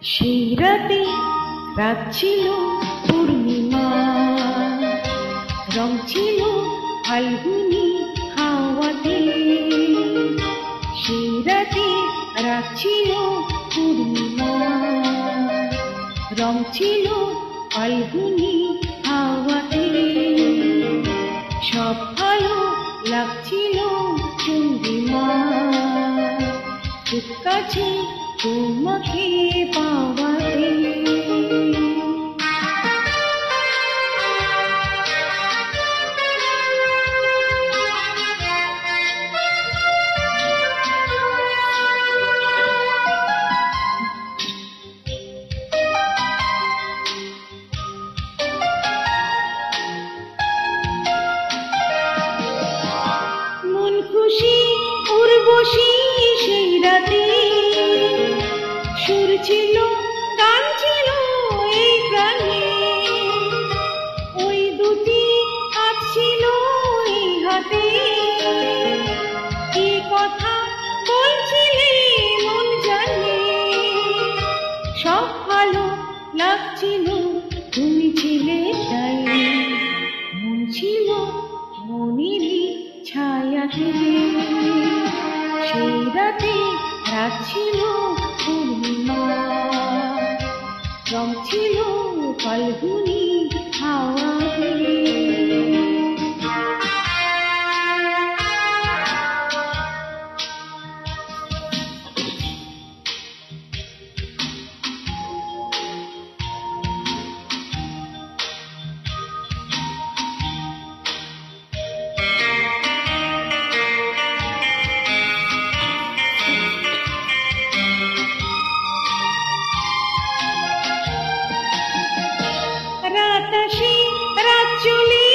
সেই রাতে রাত ছিল পূর্ণিমা, রং ছিল ফাল্গুনি হাওয়াতে। সেই রাতে রাত ছিল পূর্ণিমা, রং ছিল ফাল্গুনি হাওয়াতে। সব ভালো লাগছিল চন্দ্রিমা, খুব কাছে তোমাকে পাওয়াতে। মন খুশি উর্বশী সেই রাতে, সুর ছিল গান ছিল এই প্রাণে। ওই দুটি হাত ছিল এই হাতে, কি কথা বলছিলে মন জানে। সব ভালো লাগছিল তুমি ছিলে তাই, মন ছিল মনেরই ছায়াতে। সেই রাতে রাত ছিল পূর্ণিমা, রং ছিল ফাল্গুনি হাওয়াতে। রাত আসে রাত চলে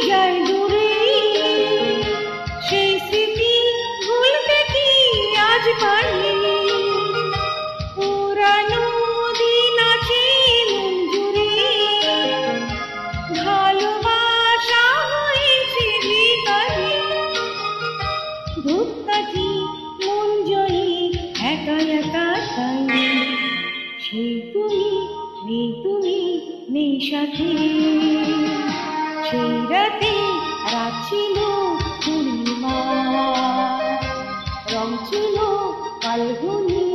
যায় দূরে, সেই স্মৃতি ভুলতে কি আজ পারি। পুরানো দিন আছে মন জুড়ে, ভালোবাসা হয়েছে ভিখারি। ধূপকাঠি মন জয়ে একা একা তাই, সেই তুমি নেই, তুমি নেই সাথে। সেই রাতে রাত ছিল পূর্ণিমা, রং ছিল ফাল্গুনি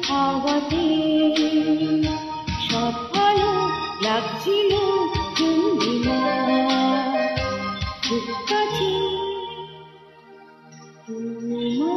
হাওয়াতে। সব ভালো লাগছিল চন্দ্রিমা, খুব কাছে তোমার।